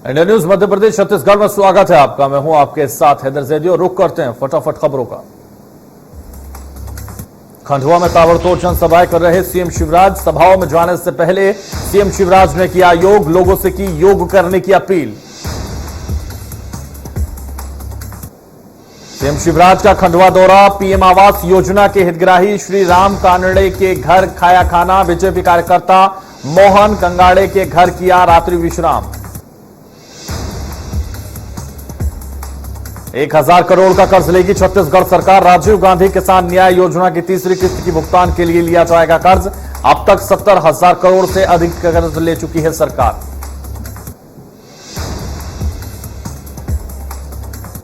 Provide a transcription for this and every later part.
India news Madhya Pradesh Chhattisgarh में स्वागत है आपका। मैं हूं आपके साथ हैदर जैदी और रुक करते हैं फटाफट खबरों का। खंडवा में ताबड़तोड़ जनसभाएं कर रहे सीएम शिवराज। सभाओं में जाने से पहले सीएम शिवराज ने किया योग, लोगों से की योग करने की अपील। सीएम शिवराज का खंडवा दौरा, पीएम आवास योजना के हितग्राही श्री राम कानड़े के घर खाया खाना। बीजेपी कार्यकर्ता मोहन कंगाड़े के घर किया रात्रि विश्राम। 1000 करोड़ का कर्ज लेगी छत्तीसगढ़ सरकार। राजीव गांधी किसान न्याय योजना की तीसरी किस्त की भुगतान के लिए लिया जाएगा कर्ज। अब तक 70,000 करोड़ से अधिक कर्ज ले चुकी है सरकार।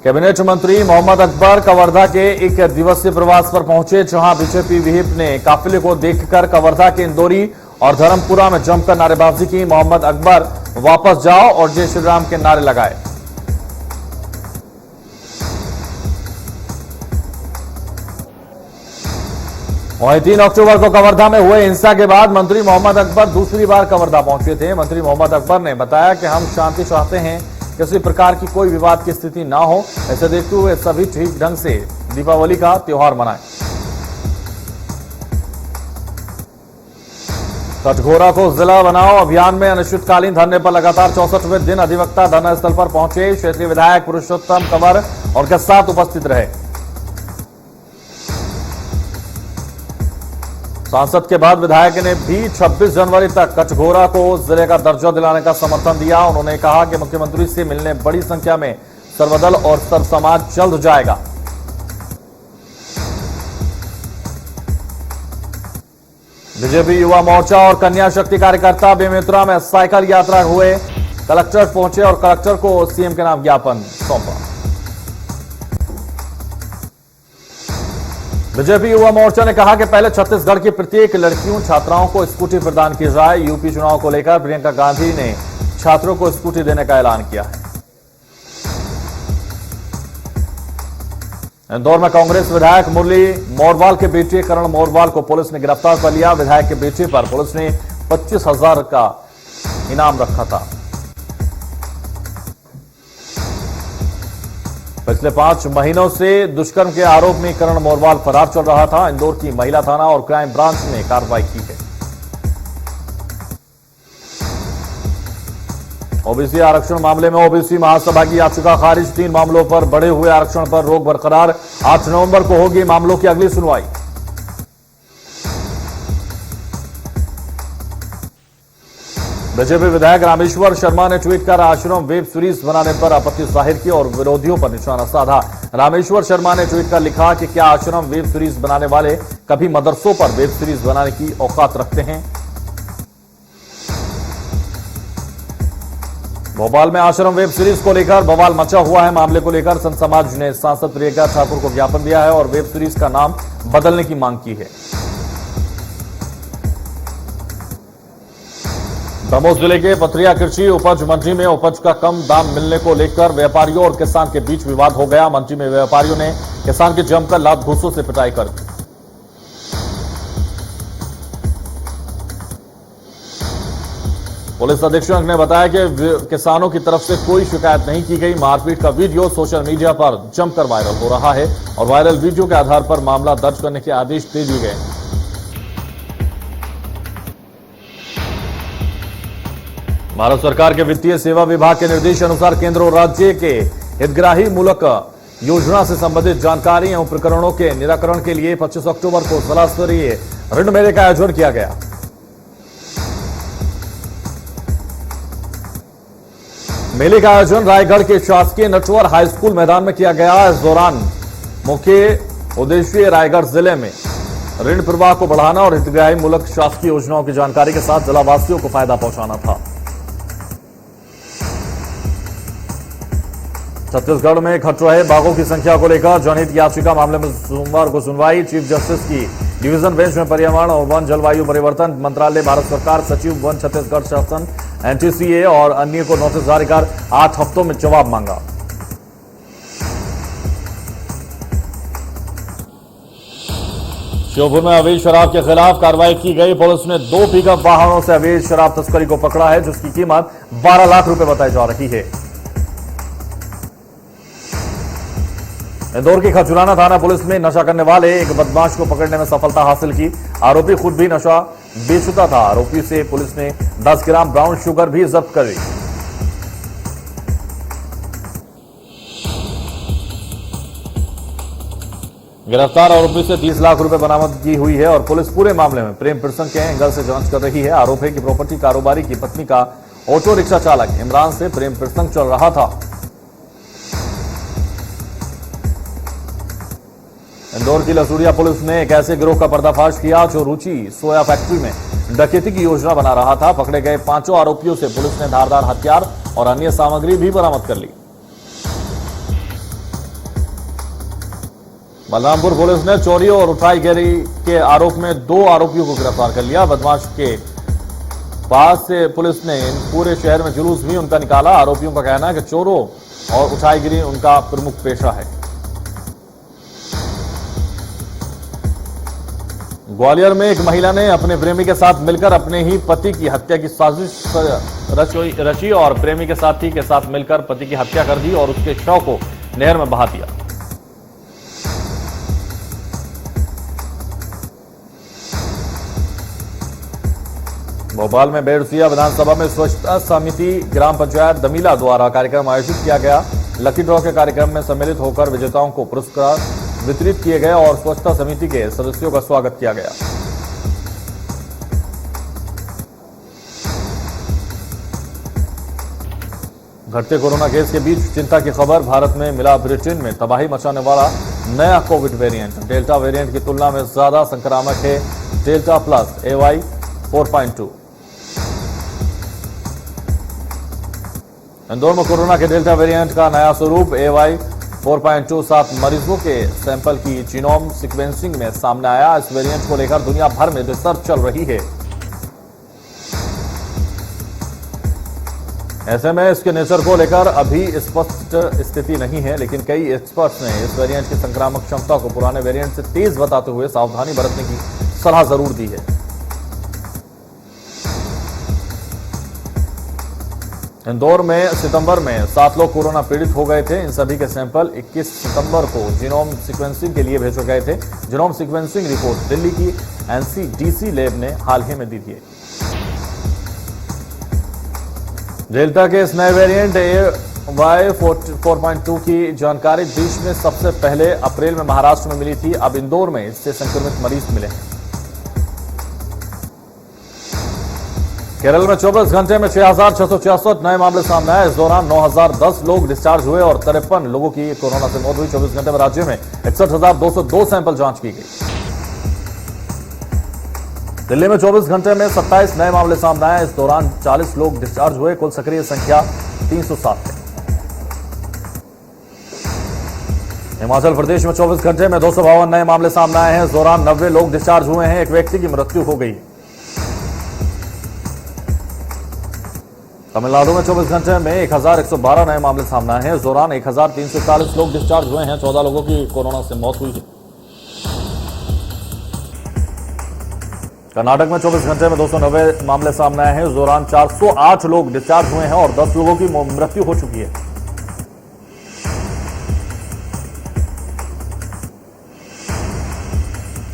कैबिनेट मंत्री मोहम्मद अकबर कवर्धा के एक दिवसीय प्रवास पर पहुंचे, जहां बीजेपी विहिप ने काफिले को देखकर कवर्धा के इंदौरी और धर्मपुरा में जमकर नारेबाजी की। मोहम्मद अकबर वापस जाओ और जय श्री राम के नारे लगाए। वहीं 3 अक्टूबर को कवर्धा में हुए हिंसा के बाद मंत्री मोहम्मद अकबर दूसरी बार कवर्धा पहुंचे थे। मंत्री मोहम्मद अकबर ने बताया कि हम शांति चाहते हैं, किसी प्रकार की कोई विवाद की स्थिति ना हो। ऐसे देखते हुए सभी ठीक ढंग से दीपावली का त्योहार मनाएं। कटघोरा को जिला बनाओ अभियान में अनिश्चितकालीन धरने पर लगातार 64वें दिन अधिवक्ता धरना स्थल पर पहुंचे। क्षेत्रीय विधायक पुरुषोत्तम कंवर और के साथ उपस्थित रहे। सांसद के बाद विधायक ने भी 26 जनवरी तक कटघोरा को जिले का दर्जा दिलाने का समर्थन दिया। उन्होंने कहा कि मुख्यमंत्री से मिलने बड़ी संख्या में सर्वदल और सर्व समाज जल्द जाएगा। बीजेपी युवा मोर्चा और कन्या शक्ति कार्यकर्ता बेमेतरा में साइकिल यात्रा हुए। कलेक्टर पहुंचे और कलेक्टर को सीएम के नाम ज्ञापन सौंपा। बीजेपी युवा मोर्चा ने कहा कि पहले छत्तीसगढ़ की प्रत्येक लड़कियों छात्राओं को स्कूटी प्रदान की जाए। यूपी चुनाव को लेकर प्रियंका गांधी ने छात्रों को स्कूटी देने का ऐलान किया है। इंदौर में कांग्रेस विधायक मुरली मोरवाल के बेटे करण मोरवाल को पुलिस ने गिरफ्तार कर लिया। विधायक के बेटे पर पुलिस ने 25,000 का इनाम रखा था। पिछले 5 महीनों से दुष्कर्म के आरोप में करण मोरवाल फरार चल रहा था। इंदौर की महिला थाना और क्राइम ब्रांच ने कार्रवाई की है। ओबीसी आरक्षण मामले में ओबीसी महासभा की याचिका खारिज। 3 मामलों पर बढ़े हुए आरक्षण पर रोक बरकरार। 8 नवंबर को होगी मामलों की अगली सुनवाई। बीजेपी विधायक रामेश्वर शर्मा ने ट्वीट कर आश्रम वेब सीरीज बनाने पर आपत्ति जाहिर की और विरोधियों पर निशाना साधा। रामेश्वर शर्मा ने ट्वीट कर लिखा कि क्या आश्रम वेब सीरीज बनाने वाले कभी मदरसों पर वेब सीरीज बनाने की औकात रखते हैं। भोपाल में आश्रम वेब सीरीज को लेकर बवाल मचा हुआ है। मामले को लेकर संत समाज ने सांसद प्रियंका ठाकुर को ज्ञापन दिया है और वेब सीरीज का नाम बदलने की मांग की है। दमोह जिले के पथरिया कृषि उपज मंडी में उपज का कम दाम मिलने को लेकर व्यापारियों और किसान के बीच विवाद हो गया। मंडी में व्यापारियों ने किसान की जमकर लात घूंसों से पिटाई कर दी। पुलिस अधीक्षक ने बताया कि किसानों की तरफ से कोई शिकायत नहीं की गई। मारपीट का वीडियो सोशल मीडिया पर जमकर वायरल हो रहा है और वायरल वीडियो के आधार पर मामला दर्ज करने के आदेश दे दिए गए। भारत सरकार के वित्तीय सेवा विभाग के निर्देश अनुसार केंद्र और राज्य के हितग्राही मूलक योजना से संबंधित जानकारी एवं प्रकरणों के निराकरण के लिए 25 अक्टूबर को जिला स्तरीय ऋण मेले का आयोजन किया गया। मेले का आयोजन रायगढ़ के शासकीय नटवर हाई स्कूल मैदान में किया गया। इस दौरान मुख्य उद्देश्य रायगढ़ जिले में ऋण प्रवाह को बढ़ाना और हितग्राही मूलक शासकीय योजनाओं की जानकारी के साथ जिलावासियों को फायदा पहुंचाना था। छत्तीसगढ़ में घट रहे बाघों की संख्या को लेकर जनहित याचिका मामले में सोमवार को सुनवाई। चीफ जस्टिस की डिवीजन बेंच में पर्यावरण और वन जलवायु परिवर्तन मंत्रालय, भारत सरकार, सचिव वन छत्तीसगढ़ शासन, एनटीसीए और अन्य को नोटिस जारी कर 8 हफ्तों में जवाब मांगा। श्योपुर में अवैध शराब के खिलाफ कार्रवाई की गई। पुलिस ने 2 पिकअप वाहनों से अवैध शराब तस्करी को पकड़ा है, जिसकी कीमत 12 लाख रुपए बताई जा रही है। इंदौर की खजुराना थाना पुलिस ने नशा करने वाले एक बदमाश को पकड़ने में सफलता हासिल की। आरोपी खुद भी नशा बेचता था। आरोपी से पुलिस ने 10 ग्राम ब्राउन शुगर भी जब्त करी। गिरफ्तार आरोपी से 30 लाख रुपए बरामदगी हुई है और पुलिस पूरे मामले में प्रेम प्रसंग के एंगल से जांच कर रही है। आरोप है कि प्रॉपर्टी कारोबारी की पत्नी का ऑटो रिक्शा चालक इमरान से प्रेम प्रसंग चल रहा था। इंदौर की लसूड़िया पुलिस ने एक ऐसे गिरोह का पर्दाफाश किया जो रुचि सोया फैक्ट्री में डकैती की योजना बना रहा था। पकड़े गए 5 आरोपियों से पुलिस ने धारदार हथियार और अन्य सामग्री भी बरामद कर ली। बलरामपुर पुलिस ने चोरी और उठाईगिरी के आरोप में 2 आरोपियों को गिरफ्तार कर लिया। बदमाश के पास से पुलिस ने पूरे शहर में जुलूस भी उनका निकाला। आरोपियों का कहना है कि चोरों और उठाईगिरी उनका प्रमुख पेशा है। ग्वालियर में एक महिला ने अपने प्रेमी के साथ मिलकर अपने ही पति की हत्या की साजिश रची और प्रेमी के साथी के साथ मिलकर पति की हत्या कर दी और उसके शव को नहर में बहा दिया। भोपाल में बेड़सिया विधानसभा में स्वच्छता समिति ग्राम पंचायत दमीला द्वारा कार्यक्रम आयोजित किया गया। लकी ड्रॉ के कार्यक्रम में सम्मिलित होकर विजेताओं को पुरस्कार वितरित किए गए और स्वच्छता समिति के सदस्यों का स्वागत किया गया। घटते कोरोना केस के बीच चिंता की खबर। भारत में मिला ब्रिटेन में तबाही मचाने वाला नया कोविड वेरिएंट। डेल्टा वेरिएंट की तुलना में ज्यादा संक्रामक है डेल्टा प्लस AY 4.2। इंदौर में कोरोना के डेल्टा वेरिएंट का नया स्वरूप AY 4.2 7 मरीजों के सैंपल की जीनोम सीक्वेंसिंग में सामने आया। इस वेरिएंट को लेकर दुनिया भर में रिसर्च चल रही है। ऐसे में इसके नेचर को लेकर अभी स्पष्ट स्थिति नहीं है, लेकिन कई एक्सपर्ट्स ने इस वेरिएंट की संक्रामक क्षमता को पुराने वेरिएंट से तेज बताते हुए सावधानी बरतने की सलाह जरूर दी है। इंदौर में सितंबर में 7 लोग कोरोना पीड़ित हो गए थे। इन सभी के सैंपल 21 सितंबर को जीनोम सीक्वेंसिंग के लिए भेजे गए थे। जीनोम सीक्वेंसिंग रिपोर्ट दिल्ली की NCDC लैब ने हाल ही में दी थी। डेल्टा के इस नए वेरिएंट AY 4.2 की जानकारी देश में सबसे पहले अप्रैल में महाराष्ट्र में मिली थी। अब इंदौर में इससे संक्रमित मरीज मिले हैं। केरल में 24 घंटे में 6,666 नए मामले सामने आए। इस दौरान 9,010 लोग डिस्चार्ज हुए और 53 लोगों की कोरोना से मौत हुई। 24 घंटे में राज्य में 61,202 सैंपल जांच की गई। दिल्ली में 24 घंटे में 27 नए मामले सामने आए। इस दौरान 40 लोग डिस्चार्ज हुए। कुल सक्रिय संख्या 307 है। हिमाचल प्रदेश में 24 घंटे में 252 नए मामले सामने आए हैं। इस दौरान 90 लोग डिस्चार्ज हुए हैं। एक व्यक्ति की मृत्यु हो गई। तमिलनाडु में 24 घंटे में 1,112 नए मामले सामने आए हैं। इस दौरान 1,340 लोग डिस्चार्ज हुए हैं। 14 लोगों की कोरोना से मौत हुई है। कर्नाटक में 24 घंटे में 290 मामले सामने आए हैं। इस दौरान 408 लोग डिस्चार्ज हुए हैं और 10 लोगों की मृत्यु हो चुकी है।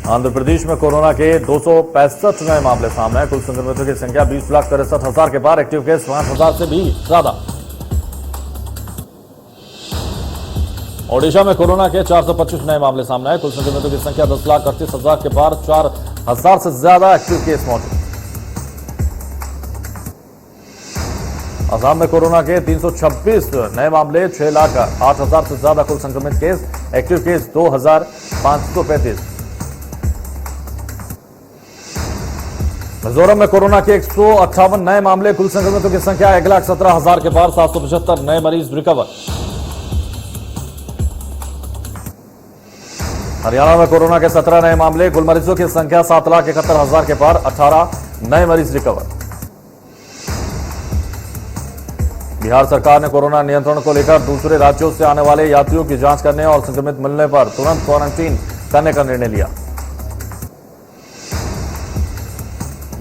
आंध्र प्रदेश में कोरोना के 265 नए मामले सामने आए। कुल संक्रमितों की संख्या 20,63,000 के पार। एक्टिव केस 5,000 से भी ज्यादा। ओडिशा में कोरोना के 425 नए मामले सामने आए। कुल संक्रमितों की संख्या 10,38,000 के पार। 4,000 से ज्यादा एक्टिव केस मौजूद। असम में कोरोना के 326 नए मामले। 6,08,000 से ज्यादा कुल संक्रमित केस। Active case 2,535। मिजोरम में कोरोना के 158 नए मामले। कुल संक्रमितों की संख्या 1,17,000 के पार। 775 नए मरीज रिकवर। हरियाणा में कोरोना के 17 नए मामले। कुल मरीजों की संख्या 7,71,000 के पार। 18 नए मरीज रिकवर। बिहार सरकार ने कोरोना नियंत्रण को लेकर दूसरे राज्यों से आने वाले यात्रियों की जांच करने और संक्रमित मिलने पर तुरंत क्वारंटीन करने का निर्णय लिया।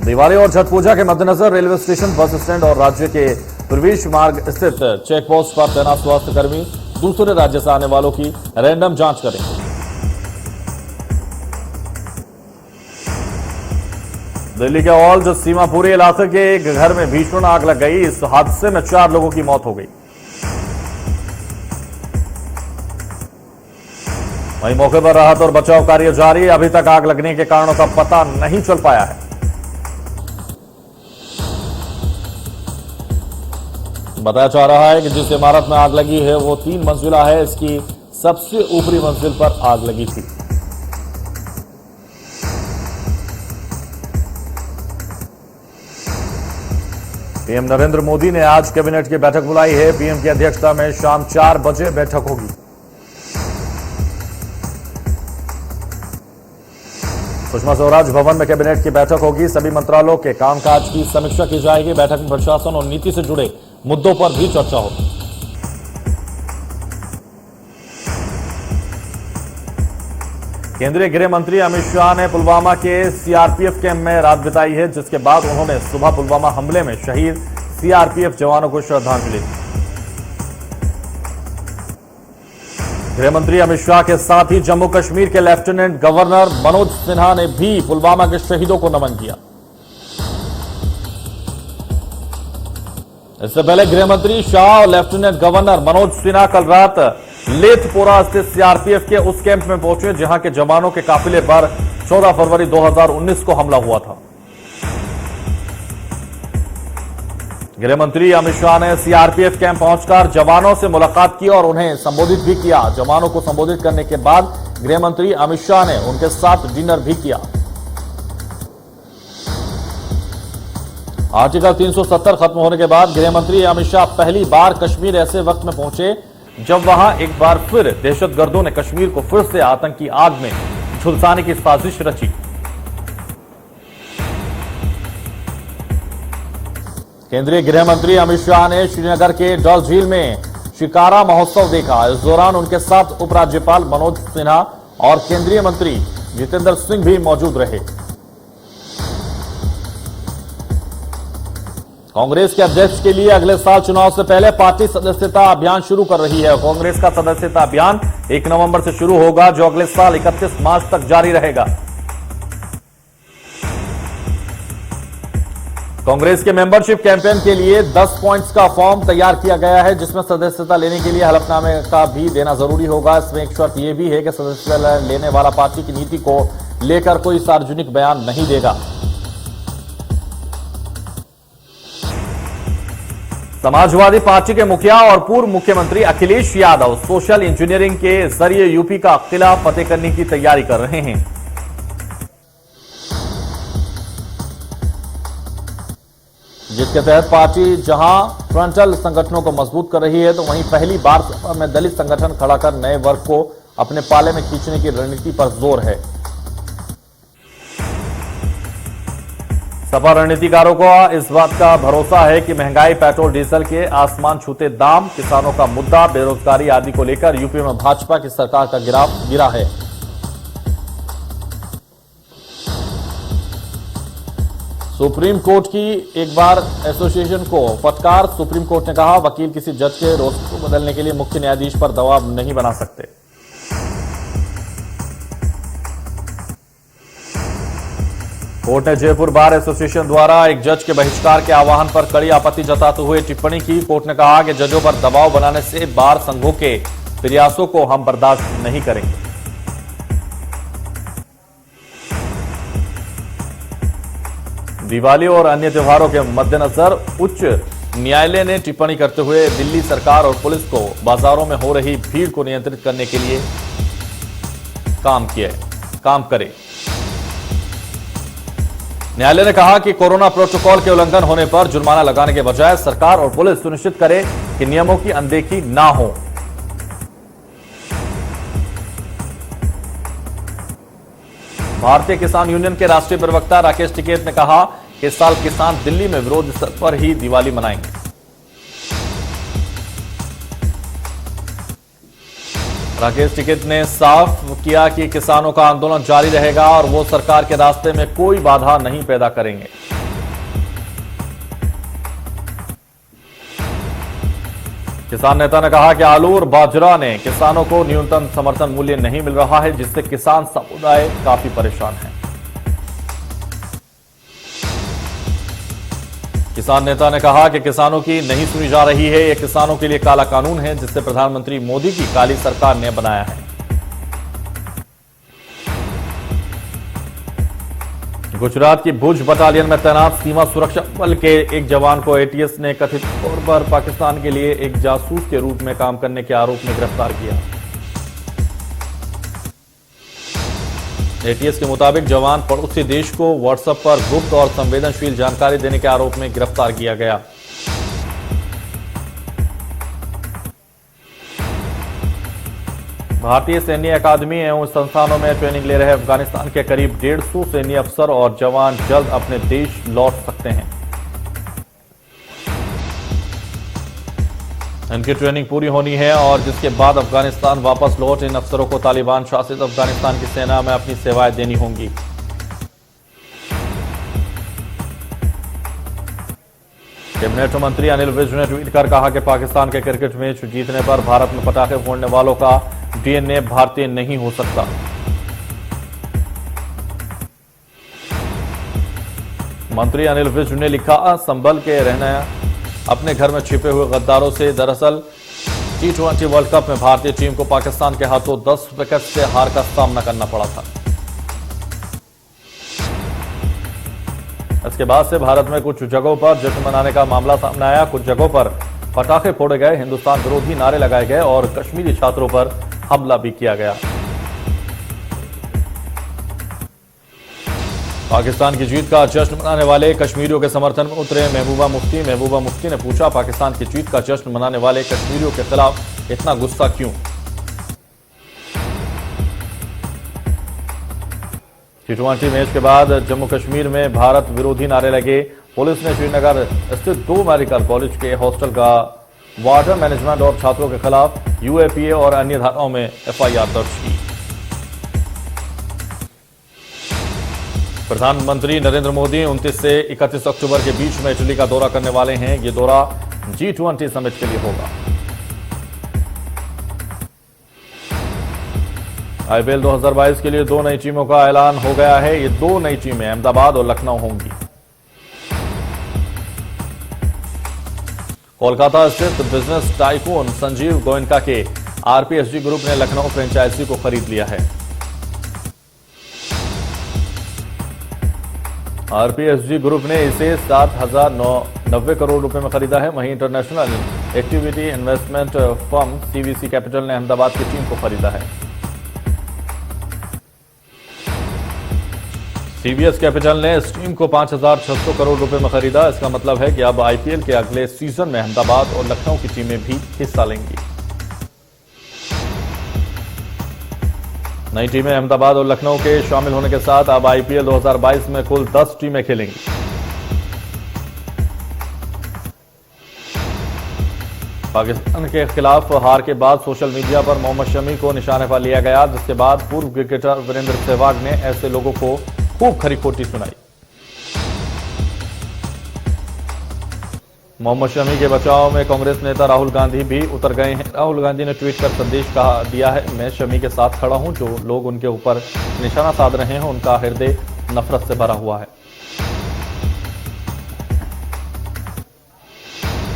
दिवाली और छठ पूजा के मद्देनजर रेलवे स्टेशन, बस स्टैंड और राज्य के प्रवेश मार्ग स्थित चेक पोस्ट पर तैनात स्वास्थ्य कर्मी दूसरे राज्य से आने वालों की रैंडम जांच करेंगे। दिल्ली के औल्ड सीमापुरी इलाके के एक घर में भीषण आग लग गई। इस हादसे में 4 लोगों की मौत हो गई। वहीं मौके पर राहत और बचाव कार्य जारी। अभी तक आग लगने के कारणों का पता नहीं चल पाया है। बताया जा रहा है कि जिस इमारत में आग लगी है वो 3 मंजिला है। इसकी सबसे ऊपरी मंजिल पर आग लगी थी। पीएम नरेंद्र मोदी ने आज कैबिनेट की बैठक बुलाई है। पीएम की अध्यक्षता में शाम 4 बजे बैठक होगी। सुषमा स्वराज भवन में कैबिनेट की बैठक होगी। सभी मंत्रालयों के कामकाज की समीक्षा की जाएगी। बैठक में प्रशासन और नीति से जुड़े मुद्दों पर भी चर्चा होगी। केंद्रीय गृह मंत्री अमित शाह ने पुलवामा के सीआरपीएफ कैंप में रात बिताई है, जिसके बाद उन्होंने सुबह पुलवामा हमले में शहीद सीआरपीएफ जवानों को श्रद्धांजलि दी। गृह मंत्री अमित शाह के साथ ही जम्मू कश्मीर के लेफ्टिनेंट गवर्नर मनोज सिन्हा ने भी पुलवामा के शहीदों को नमन किया। इससे पहले गृह मंत्री शाह और लेफ्टिनेंट गवर्नर मनोज सिन्हा कल रात लेथपोरा स्थित सीआरपीएफ के उस कैंप में पहुंचे जहां के जवानों के काफिले पर 14 फरवरी 2019 को हमला हुआ था। गृह मंत्री अमित शाह ने सीआरपीएफ कैंप पहुंचकर जवानों से मुलाकात की और उन्हें संबोधित भी किया। जवानों को संबोधित करने के बाद गृह मंत्री अमित शाह ने उनके साथ डिनर भी किया। आर्टिकल 370 खत्म होने के बाद गृह मंत्री अमित शाह पहली बार कश्मीर ऐसे वक्त में पहुंचे जब वहां एक बार फिर दहशतगर्दों ने कश्मीर को फिर से आतंकी आग में झुलसाने की साजिश रची। केंद्रीय गृह मंत्री अमित शाह ने श्रीनगर के डल झील में शिकारा महोत्सव देखा। इस दौरान उनके साथ उपराज्यपाल मनोज सिन्हा और केंद्रीय मंत्री जितेंद्र सिंह भी मौजूद रहे। कांग्रेस के अध्यक्ष के लिए अगले साल चुनाव से पहले पार्टी सदस्यता अभियान शुरू कर रही है। कांग्रेस का सदस्यता अभियान 1 नवंबर से शुरू होगा, जो अगले साल 31 मार्च तक जारी रहेगा। कांग्रेस के मेंबरशिप कैंपेन के लिए 10 पॉइंट्स का फॉर्म तैयार किया गया है, जिसमें सदस्यता लेने के लिए हलफनामे का भी देना जरूरी होगा। इसमें एक शर्त यह भी है कि सदस्यता लेने वाला पार्टी की नीति को लेकर कोई सार्वजनिक बयान नहीं देगा। समाजवादी पार्टी के मुखिया और पूर्व मुख्यमंत्री अखिलेश यादव सोशल इंजीनियरिंग के जरिए यूपी का किला फतेह करने की तैयारी कर रहे हैं। जिसके तहत पार्टी जहां फ्रंटल संगठनों को मजबूत कर रही है, तो वहीं पहली बार सपा में दलित संगठन खड़ा कर नए वर्ग को अपने पाले में खींचने की रणनीति पर जोर है। सपा रणनीतिकारों को इस बात का भरोसा है कि महंगाई, पेट्रोल डीजल के आसमान छूते दाम, किसानों का मुद्दा, बेरोजगारी आदि को लेकर यूपी में भाजपा की सरकार का गिरा है। सुप्रीम कोर्ट की एक बार एसोसिएशन को फटकार। सुप्रीम कोर्ट ने कहा, वकील किसी जज के रोस्टर को बदलने के लिए मुख्य न्यायाधीश पर दबाव नहीं बना सकते। कोर्ट ने जयपुर बार एसोसिएशन द्वारा एक जज के बहिष्कार के आह्वान पर कड़ी आपत्ति जताते हुए टिप्पणी की। कोर्ट ने कहा कि जजों पर दबाव बनाने से बार संघों के प्रयासों को हम बर्दाश्त नहीं करेंगे। दिवाली और अन्य त्योहारों के मद्देनजर उच्च न्यायालय ने टिप्पणी करते हुए दिल्ली सरकार और पुलिस को बाजारों में हो रही भीड़ को नियंत्रित करने के लिए काम करे। न्यायालय ने कहा कि कोरोना प्रोटोकॉल के उल्लंघन होने पर जुर्माना लगाने के बजाय सरकार और पुलिस सुनिश्चित करे कि नियमों की अनदेखी ना हो। भारतीय किसान यूनियन के राष्ट्रीय प्रवक्ता राकेश टिकैत ने कहा कि इस साल किसान दिल्ली में विरोध स्तर पर ही दिवाली मनाएंगे। राकेश टिकैत ने साफ किया कि किसानों का आंदोलन जारी रहेगा और वो सरकार के रास्ते में कोई बाधा नहीं पैदा करेंगे। किसान नेता ने कहा कि आलू और बाजरा ने किसानों को न्यूनतम समर्थन मूल्य नहीं मिल रहा है, जिससे किसान समुदाय काफी परेशान है। किसान नेता ने कहा कि किसानों की नहीं सुनी जा रही है। यह किसानों के लिए काला कानून है, जिसे प्रधानमंत्री मोदी की काली सरकार ने बनाया है। गुजरात की भुज बटालियन में तैनात सीमा सुरक्षा बल के एक जवान को एटीएस ने कथित तौर पर पाकिस्तान के लिए एक जासूस के रूप में काम करने के आरोप में गिरफ्तार किया। एटीएस के मुताबिक जवान पड़ोसी देश को व्हाट्सएप पर गुप्त और संवेदनशील जानकारी देने के आरोप में गिरफ्तार किया गया। भारतीय सैन्य अकादमी एवं संस्थानों में ट्रेनिंग ले रहे अफगानिस्तान के करीब 150 सैन्य अफसर और जवान जल्द अपने देश लौट सकते हैं। इनकी ट्रेनिंग पूरी होनी है और जिसके बाद अफगानिस्तान वापस लौट इन अफसरों को तालिबान शासित अफगानिस्तान की सेना में अपनी सेवाएं देनी होंगी। कैबिनेट मंत्री अनिल विज ने ट्वीट कर कहा कि पाकिस्तान के क्रिकेट मैच जीतने पर भारत में पटाखे फोड़ने वालों का डीएनए भारतीय नहीं हो सकता। मंत्री अनिल विज ने लिखा, संभल के रहना अपने घर में छिपे हुए गद्दारों से। दरअसल T20 वर्ल्ड कप में भारतीय टीम को पाकिस्तान के हाथों 10 विकेट से हार का सामना करना पड़ा था। इसके बाद से भारत में कुछ जगहों पर जश्न मनाने का मामला सामने आया। कुछ जगहों पर पटाखे फोड़े गए, हिंदुस्तान विरोधी नारे लगाए गए और कश्मीरी छात्रों पर हमला भी किया गया। पाकिस्तान की जीत का जश्न मनाने वाले कश्मीरियों के समर्थन में उतरे महबूबा मुफ्ती। महबूबा मुफ्ती ने पूछा, पाकिस्तान की जीत का जश्न मनाने वाले कश्मीरियों के खिलाफ इतना गुस्सा क्यों? T20 मैच के बाद जम्मू कश्मीर में भारत विरोधी नारे लगे। पुलिस ने श्रीनगर स्थित 2 मेडिकल कॉलेज के हॉस्टल का वाटर मैनेजमेंट और छात्रों के खिलाफ यूएपीए और अन्य धाराओं में एफआईआर दर्ज की। प्रधानमंत्री नरेंद्र मोदी 29 से 31 अक्टूबर के बीच में इटली का दौरा करने वाले हैं। यह दौरा G20 समिट के लिए होगा। आईपीएल 2022 के लिए 2 नई टीमों का ऐलान हो गया है। ये 2 नई टीमें अहमदाबाद और लखनऊ होंगी। कोलकाता स्थित बिजनेस टाइकून संजीव गोयनका के आरपीएसजी ग्रुप ने लखनऊ फ्रेंचाइजी को खरीद लिया है। आरपीएसजी ग्रुप ने इसे 7,090 करोड़ रुपए में खरीदा है। वहीं international activity investment firm CVC capital ने अहमदाबाद की टीम को खरीदा है। सीवीएस कैपिटल ने इस टीम को 5,600 करोड़ रुपए में खरीदा। इसका मतलब है कि अब आईपीएल के अगले सीजन में अहमदाबाद और लखनऊ की टीमें भी हिस्सा लेंगी। नई टीमें अहमदाबाद और लखनऊ के शामिल होने के साथ अब आईपीएल 2022 में कुल 10 टीमें खेलेंगी। पाकिस्तान के खिलाफ हार के बाद सोशल मीडिया पर मोहम्मद शमी को निशाने पर लिया गया, जिसके बाद पूर्व क्रिकेटर वीरेंद्र सहवाग ने ऐसे लोगों को खूब खरी खोटी सुनाई। मोहम्मद शमी के बचाव में कांग्रेस नेता राहुल गांधी भी उतर गए हैं। राहुल गांधी ने ट्वीट कर संदेश दिया है, मैं शमी के साथ खड़ा हूं। जो लोग उनके ऊपर निशाना साध रहे हैं उनका हृदय नफरत से भरा हुआ है।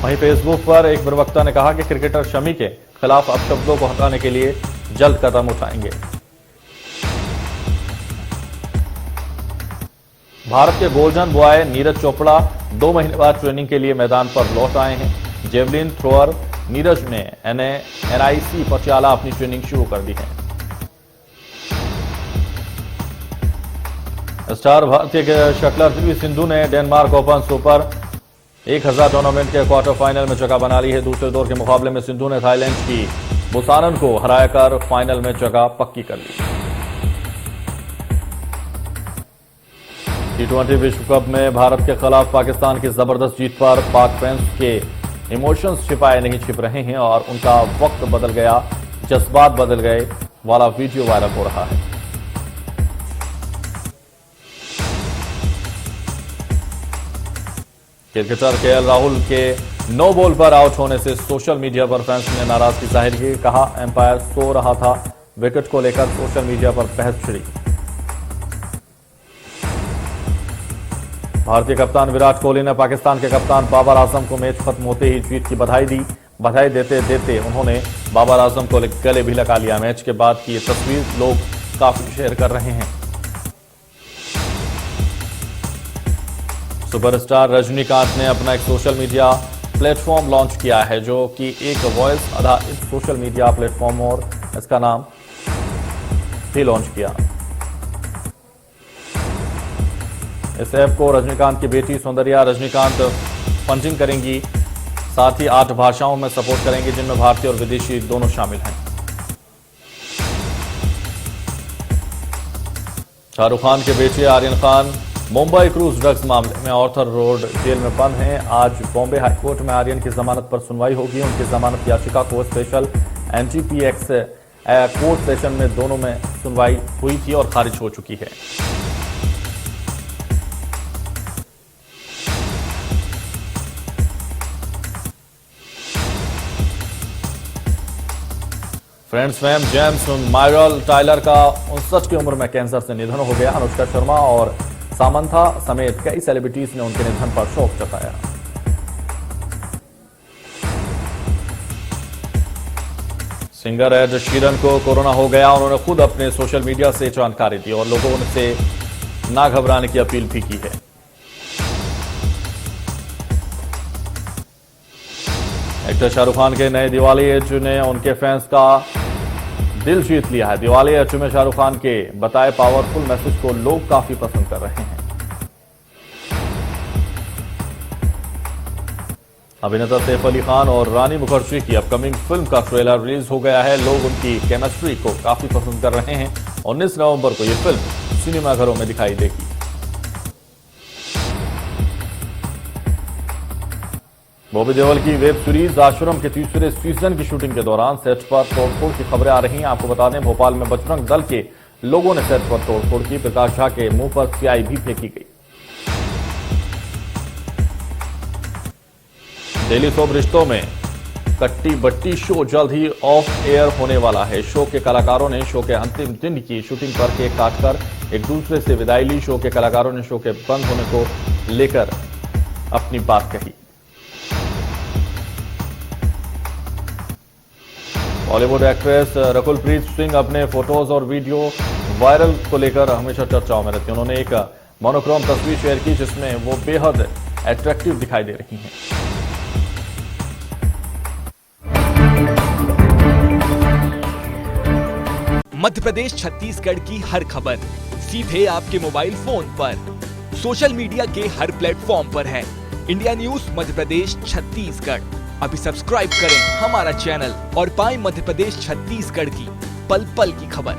वहीं फेसबुक पर एक प्रवक्ता ने कहा कि क्रिकेटर शमी के खिलाफ अपशब्दों को हटाने के लिए जल्द कदम उठाएंगे। भारत के गोल्डन बॉय नीरज चोपड़ा 2 महीने बाद ट्रेनिंग के लिए मैदान पर लौट आए हैं। जेवलिन थ्रोअर नीरज ने एनआईसी पटियाला अपनी ट्रेनिंग शुरू कर दी है। स्टार भारतीय शटलर पीवी सिंधु ने डेनमार्क ओपन सुपर 1000 टूर्नामेंट के क्वार्टर फाइनल में जगह बना ली है। दूसरे दौर के मुकाबले में सिंधु ने थाईलैंड की बुसानन को हराकर फाइनल में जगह पक्की कर ली। T20 विश्व कप में भारत के खिलाफ पाकिस्तान की जबरदस्त जीत पर पाक फैंस के इमोशंस छिपाए नहीं छिप रहे हैं और उनका वक्त बदल गया, जज्बात बदल गए वाला वीडियो वायरल हो रहा है। क्रिकेटर केएल राहुल के नो बॉल पर आउट होने से सोशल मीडिया पर फैंस ने नाराजगी जाहिर की। कहा एम्पायर सो रहा था, विकेट को लेकर सोशल मीडिया पर बहस छिड़ी। भारतीय कप्तान विराट कोहली ने पाकिस्तान के कप्तान बाबर आजम को मैच खत्म होते ही जीत की बधाई दी। बधाई देते देते उन्होंने बाबर आजम को गले भी लगा लिया। मैच के बाद की ये तस्वीर लोग काफी शेयर कर रहे हैं। सुपरस्टार रजनीकांत ने अपना एक सोशल मीडिया प्लेटफॉर्म लॉन्च किया है, जो कि एक वॉइस आधारित सोशल मीडिया प्लेटफॉर्म और इसका नाम भी लॉन्च किया। इस ऐप को रजनीकांत की बेटी सौंदर्या रजनीकांत फंडिंग करेंगी। साथ ही 8 भाषाओं में सपोर्ट करेंगे, जिनमें भारतीय और विदेशी दोनों शामिल हैं। शाहरुख खान के बेटे आर्यन खान मुंबई क्रूज ड्रग्स मामले में आर्थर रोड जेल में बंद हैं। आज बॉम्बे हाईकोर्ट में आर्यन की जमानत पर सुनवाई होगी। उनकी जमानत याचिका को स्पेशल एनटीपीएक्स कोर्ट सेशन में दोनों में सुनवाई हुई थी और खारिज हो चुकी है। फ्रेंड्स फेम जेम्स मायरल टाइलर का 59 की उम्र में कैंसर से निधन हो गया। अनुष्का शर्मा और सामंथा समेत कई सेलिब्रिटीज ने उनके निधन पर शोक जताया। सिंगर एड शीरन को कोरोना हो गया। उन्होंने खुद अपने सोशल मीडिया से जानकारी दी और लोगों से ना घबराने की अपील भी की है। एक्टर शाहरुख खान के नए दिवाली एच ने उनके फैंस का दिल जीत लिया है। दिवाली एच में शाहरुख खान के बताए पावरफुल मैसेज को लोग काफी पसंद कर रहे हैं। अभिनेता सैफ अली खान और रानी मुखर्जी की अपकमिंग फिल्म का ट्रेलर रिलीज हो गया है। लोग उनकी केमिस्ट्री को काफी पसंद कर रहे हैं। 19 नवंबर को यह फिल्म सिनेमाघरों में दिखाई देगी। बॉबी देओल की वेब सीरीज आश्रम के तीसरे सीजन की शूटिंग के दौरान सेट पर तोड़फोड़ की खबरें आ रही हैं। आपको बता दें, भोपाल में बजरंग दल के लोगों ने सेट पर तोड़फोड़ की। प्रकाश झा के मुंह पर स्याही भी फेंकी गई। डेली सोप रिश्तों में कट्टी बट्टी शो जल्द ही ऑफ एयर होने वाला है। शो के कलाकारों ने शो के अंतिम दिन की शूटिंग पर केक काटकर एक दूसरे से विदाई ली। शो के कलाकारों ने शो के बंद होने को लेकर अपनी बात कही। बॉलीवुड एक्ट्रेस रकुलप्रीत सिंह अपने फोटोज और वीडियो वायरल को लेकर हमेशा चर्चाओं में रहती हैं। उन्होंने एक मोनोक्रोम तस्वीर शेयर की, जिसमें वो बेहद अट्रैक्टिव दिखाई दे रही हैं। मध्य प्रदेश छत्तीसगढ़ की हर खबर सीधे आपके मोबाइल फोन पर, सोशल मीडिया के हर प्लेटफॉर्म पर है। इंडिया न्यूज मध्य प्रदेश छत्तीसगढ़, अभी सब्सक्राइब करें हमारा चैनल और पाएं मध्य प्रदेश छत्तीसगढ़ की पल पल की खबर।